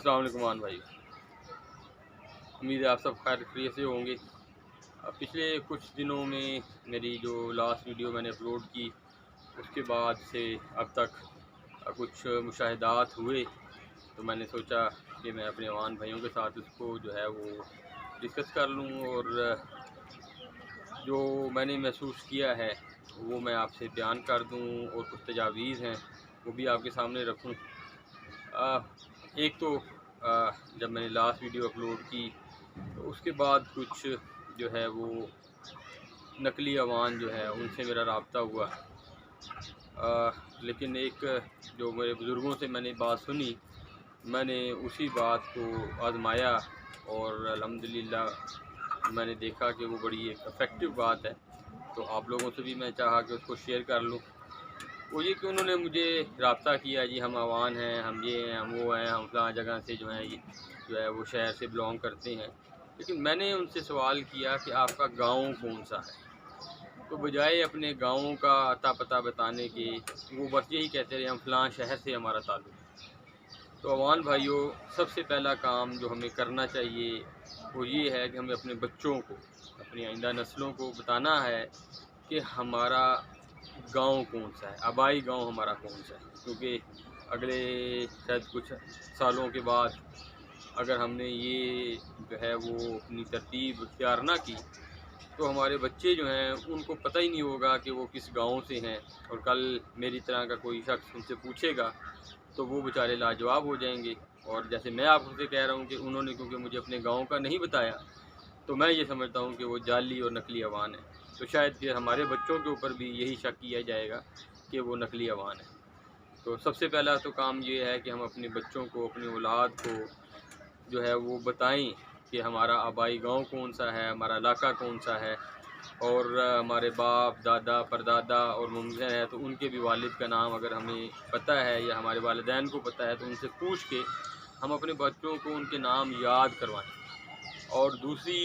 अस्सलाम वालेकुम मान भाई। उम्मीद है आप सब खैर खैरियत से होंगे। पिछले कुछ दिनों में मेरी जो लास्ट वीडियो मैंने अपलोड की उसके बाद से अब तक कुछ मुशाहिदात हुए, तो मैंने सोचा कि मैं अपने अवान भाइयों के साथ उसको जो है वो डिस्कस कर लूँ और जो मैंने महसूस किया है वो मैं आपसे बयान कर दूँ और कुछ तजावीज़ हैं वो भी आपके सामने रखूँ। एक तो जब मैंने लास्ट वीडियो अपलोड की तो उसके बाद कुछ जो है वो नकली अवान जो है उनसे मेरा रब्ता हुआ। लेकिन एक जो मेरे बुज़ुर्गों से मैंने बात सुनी, मैंने उसी बात को आज़माया और अल्हम्दुलिल्लाह मैंने देखा कि वो बड़ी एक इफ़ेक्टिव बात है। तो आप लोगों से भी मैं चाहा कि उसको शेयर कर लूँ। वो ये कि उन्होंने मुझे रब्ता किया, जी हम अवान हैं, हम ये हैं, हम वो हैं, हम फलां जगह से जो है ये जो है वो शहर से बिलोंग करते हैं। लेकिन मैंने उनसे सवाल किया कि आपका गाँव कौन सा है? तो बजाय अपने गाँव का अता पता बताने के वो बस यही कहते रहे हम फलां शहर से हमारा ताल्लुक़ है। तो अवान भाइयों, सबसे पहला काम जो हमें करना चाहिए वो ये है कि हमें अपने बच्चों को, अपनी आइंदा नस्लों को बताना है कि हमारा गांव कौन सा है, आबाई गांव हमारा कौन सा है। क्योंकि अगले शायद कुछ सालों के बाद अगर हमने ये जो है वो अपनी तरतीब इख्तियार ना की तो हमारे बच्चे जो हैं उनको पता ही नहीं होगा कि वो किस गांव से हैं। और कल मेरी तरह का कोई शख्स उनसे पूछेगा तो वो बेचारे लाजवाब हो जाएंगे। और जैसे मैं आपसे कह रहा हूँ कि उन्होंने क्योंकि मुझे अपने गांव का नहीं बताया, तो मैं ये समझता हूँ कि वो जाली और नकली अवान है। तो शायद फिर हमारे बच्चों के ऊपर भी यही शक किया जाएगा कि वो नकली अवान है। तो सबसे पहला तो काम ये है कि हम अपने बच्चों को, अपनी औलाद को जो है वो बताएं कि हमारा आबाई गांव कौन सा है, हमारा इलाका कौन सा है। और हमारे बाप दादा परदादा और मुमकिन है तो उनके भी वालिद का नाम अगर हमें पता है या हमारे वालिदैन को पता है तो उनसे पूछ के हम अपने बच्चों को उनके नाम याद करवाएं। और दूसरी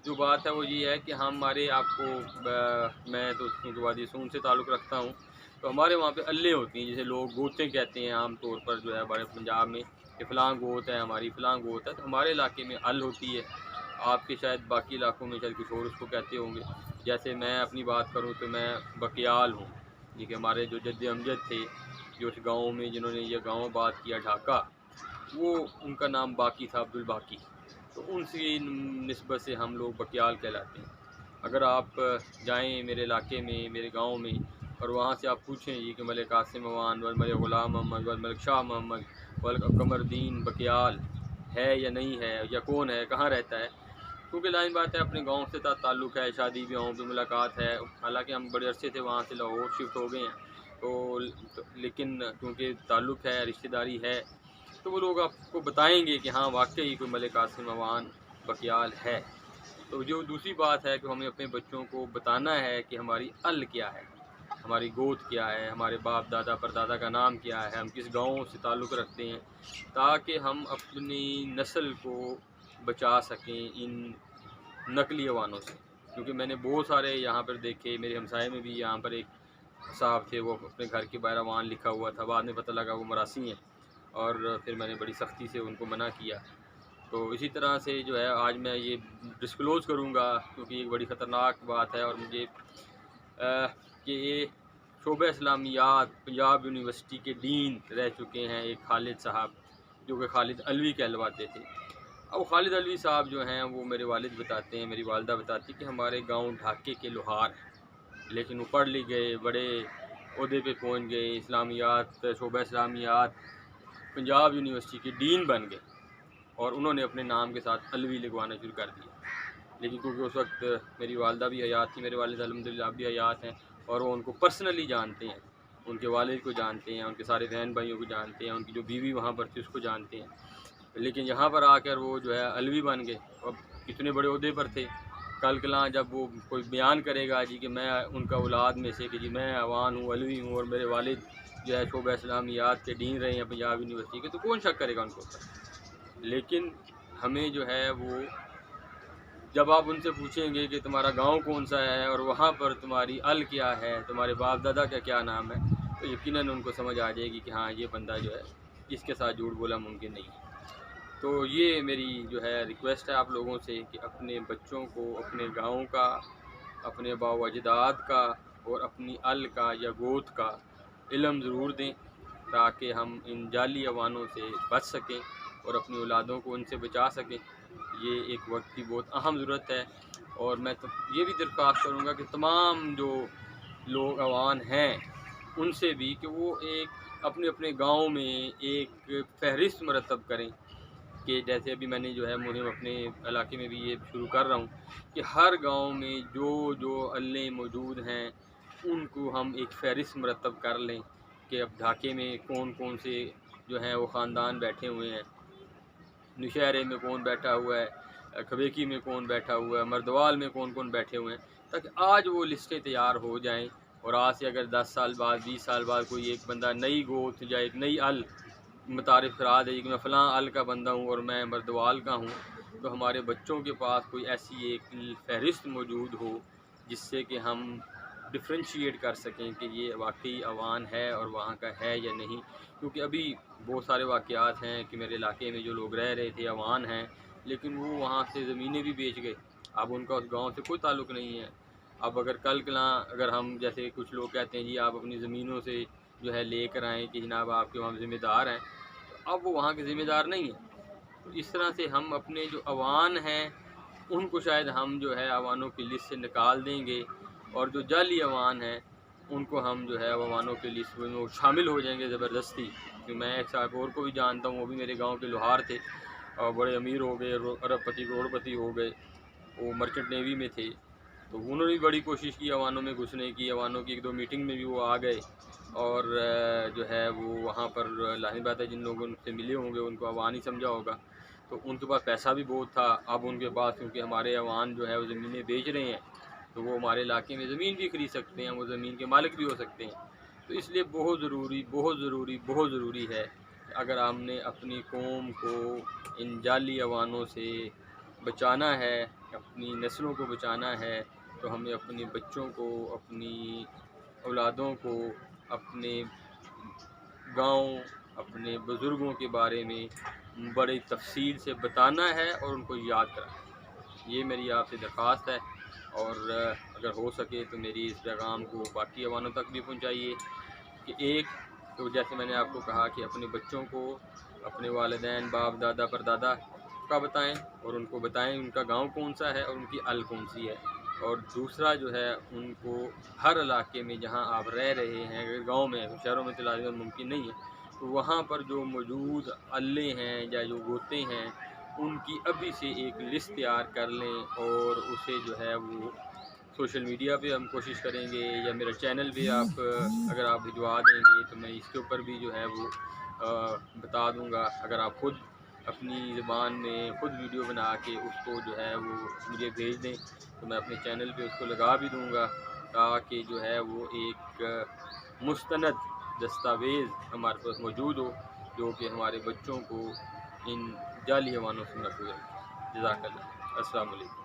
जो बात है वो ये है कि हमारे आपको मैं तो चूँकि वादी सून से ताल्लुक़ रखता हूँ, तो हमारे वहाँ पे अल्लें होती हैं, जिसे लोग गोतें कहते हैं आम तौर पर जो है हमारे पंजाब में, कि फ़लाँ गोत है, हमारी फ़लाँ गोत है। तो हमारे इलाके में अल होती है, आपके शायद बाकी इलाकों में शायद कुछ और उसको कहते होंगे। जैसे मैं अपनी बात करूँ तो मैं बकियाल हूँ, ये कि हमारे जो जद्द अमजद थे जो उस गाँव में जिन्होंने ये गाँव आबाद किया ढाका, वो उनका नाम बाकी था, अब्दुल बाकी। तो उनकी निस्बत से हम लोग बकियाल कहलाते हैं। अगर आप जाएँ मेरे इलाके में, मेरे गाँव में, और वहाँ से आप पूछें ये कि मलिक कासिम अवान व मलिक ग़ुलाम मोहम्मद व मलिक शाह मोहम्मद व कमरदीन बकियाल है या नहीं है, या कौन है, कहाँ रहता है। क्योंकि लाइन बात है अपने गाँव से ताल्लुक़ है, शादी ब्याहों पे मुलाकात है। हालाँकि हम बड़े अरसे से वहाँ से लाहौर शिफ्ट हो गए हैं, तो लेकिन क्योंकि ताल्लुक़ है, रिश्तेदारी है, तो वो लोग आपको बताएंगे कि हाँ वाकई कोई मलिक कासिम अवान बकियाल है। तो जो दूसरी बात है कि हमें अपने बच्चों को बताना है कि हमारी अल क्या है, हमारी गोत क्या है, हमारे बाप दादा परदादा का नाम क्या है, हम किस गांव से ताल्लुक़ रखते हैं, ताकि हम अपनी नस्ल को बचा सकें इन नकली अवानों से। क्योंकि मैंने बहुत सारे यहाँ पर देखे, मेरे हमसाए में भी यहाँ पर एक साहब थे, वो अपने घर के बाहर अवान लिखा हुआ था, बाद में पता लगा वो मरासी हैं और फिर मैंने बड़ी सख्ती से उनको मना किया। तो इसी तरह से जो है आज मैं ये डिस्क्लोज़ करूँगा क्योंकि एक बड़ी ख़तरनाक बात है। और मुझे कि ये शोबा इस्लामियात पंजाब यूनिवर्सिटी के डीन रह चुके हैं एक खालिद साहब, जो कि खालिद अलवी कहलवाते थे। अब खालिद अलवी साहब जो हैं वो मेरे वालिद बताते हैं, मेरी वालिदा बताती कि हमारे गांव ढाके के लोहार हैं, लेकिन वो पढ़ लिख गए, बड़े ओहदे पे पहुंच गए, इस्लामियात शोबा इस्लामियात पंजाब यूनिवर्सिटी के डीन बन गए और उन्होंने अपने नाम के साथ अलवी लगवाना शुरू कर दिया। लेकिन क्योंकि उस वक्त मेरी वालिदा भी हयात थी, मेरे वालिद अल्हम्दुलिल्लाह भी हयात हैं और वो उनको पर्सनली जानते हैं, उनके वालिद को जानते हैं, उनके सारे बहन भाइयों को जानते हैं, उनकी जो बीवी वहाँ पर थी उसको जानते हैं। लेकिन यहाँ पर आकर वो जो है अलवी बन गए। अब कितने बड़े ओहदे पर थे, कल कलां जब वो कोई बयान करेगा जी कि मैं उनका औलाद में से कि जी मैं अवान हूँ, अलवी हूँ और मेरे वालिद जो है शोबा इस्लामियात के डीन रहे हैं पंजाब यूनिवर्सिटी के, तो कौन शक करेगा उनके ऊपर। लेकिन हमें जो है वो जब आप उनसे पूछेंगे कि तुम्हारा गांव कौन सा है और वहाँ पर तुम्हारी अल क्या है, तुम्हारे बाप दादा का क्या नाम है, तो यकीनन उनको समझ आ जाएगी कि हाँ ये बंदा जो है इसके साथ झूठ बोला मुमकिन नहीं है। तो ये मेरी जो है रिक्वेस्ट है आप लोगों से कि अपने बच्चों को अपने गाँव का, अपने बाव अजदाद का और अपनी अल का या गोत का इल्म ज़रूर दें, ताकि हम इन जाली अवानों से बच सकें और अपनी औलादों को उनसे बचा सकें। ये एक वक्त की बहुत अहम ज़रूरत है। और मैं तो ये भी दरख्वास्त करूँगा कि तमाम जो लोग अवान हैं उनसे भी कि वो एक अपने अपने गाँव में एक फ़हरिस्त मरतब करें कि जैसे अभी मैंने जो है मुहिम अपने इलाके में भी ये शुरू कर रहा हूँ कि हर गांव में जो जो अल्ले मौजूद हैं उनको हम एक फ़हरिस्त मरतब कर लें कि अब ढाके में कौन कौन से जो हैं वो ख़ानदान बैठे हुए हैं, नौशहरे में कौन बैठा हुआ है, खबेकी में कौन बैठा हुआ है, मर्दवाल में कौन कौन बैठे हुए हैं, ताकि आज वो लिस्टें तैयार हो जाएं। और आज से अगर 10 साल बाद 20 साल बाद कोई एक बंदा नई गोत या एक नई अल मुतारिफ़ करा दे कि मैं फ़लाँ अल का बंदा हूँ और मैं मर्दवाल का हूँ, तो हमारे बच्चों के पास कोई ऐसी एक फ़हरिस्त मौजूद हो जिससे कि हम डिफ्रेंशिएट कर सकें कि ये वाकई अवान है और वहाँ का है या नहीं। क्योंकि अभी बहुत सारे वाक़यात हैं कि मेरे इलाके में जो लोग रह रहे थे अवान हैं, लेकिन वो वहाँ से ज़मीनें भी बेच गए, अब उनका उस गाँव से कोई ताल्लुक़ नहीं है। अब अगर कल कला अगर हम जैसे कुछ लोग कहते हैं जी आप अपनी ज़मीनों से जो है लेकर आएँ कि जनाब आपके वहाँ ज़िम्मेदार हैं, तो अब वो वहाँ के ज़िम्मेदार नहीं हैं। तो इस तरह से हम अपने जो अवान हैं उनको शायद हम जो है अवानों की लिस्ट से निकाल देंगे और जो जाली अवान हैं उनको हम जो है अवानों की लिस्ट में वो शामिल हो जाएंगे ज़बरदस्ती। कि मैं एक साहब और को भी जानता हूँ, वो भी मेरे गांव के लोहार थे और बड़े अमीर हो गए, अरबपति करोड़पति हो गए, वो मर्चेंट नेवी में थे। तो उन्होंने भी बड़ी कोशिश की अवानों में घुसने की, अवानों की 1-2 मीटिंग में भी वो आ गए और जो है वो वहाँ पर लाहिर बात है जिन लोगों से मिले होंगे उनको अवान ही समझा होगा। तो उनके पास पैसा भी बहुत था। अब उनके पास क्योंकि हमारे अवान जो है वो ज़मीनें बेच रहे हैं, तो वो हमारे इलाके में ज़मीन भी खरीद सकते हैं, वो ज़मीन के मालिक भी हो सकते हैं। तो इसलिए बहुत ज़रूरी बहुत ज़रूरी बहुत ज़रूरी है कि अगर हमने अपनी कौम को इन जाली अवानों से बचाना है, अपनी नस्लों को बचाना है, तो हमें अपने बच्चों को, अपनी औलादों को, अपने गाँव, अपने बुज़ुर्गों के बारे में बड़ी तफ़सील से बताना है और उनको याद कराना है। ये मेरी आपसे दरख्वास्त है। और अगर हो सके तो मेरी इस पैगाम को बाकी अवानों तक भी पहुँचाइए कि एक तो जैसे मैंने आपको कहा कि अपने बच्चों को अपने वालिदैन, बाप दादा परदादा का बताएं और उनको बताएं उनका गांव कौन सा है और उनकी अल कौन सी है। और दूसरा जो है उनको हर इलाके में जहां आप रह रहे हैं, अगर गांव में, शहरों में तो लाज़िमन मुमकिन नहीं है, तो वहाँ पर जो मौजूद अल्ले हैं या जो गोते हैं उनकी अभी से एक लिस्ट तैयार कर लें और उसे जो है वो सोशल मीडिया पे हम कोशिश करेंगे या मेरा चैनल भी आप अगर आप भिजवा देंगे तो मैं इसके ऊपर भी जो है वो बता दूंगा। अगर आप खुद अपनी ज़बान में खुद वीडियो बना के उसको जो है वो मुझे भेज दें तो मैं अपने चैनल पे उसको लगा भी दूंगा, ताकि जो है वो एक मुस्तनद दस्तावेज़ हमारे पास मौजूद हो जो कि हमारे बच्चों को इन जाली अवानों से महफूज रखे। जज़ाकल्लाह। अस्सलाम वालेकुम।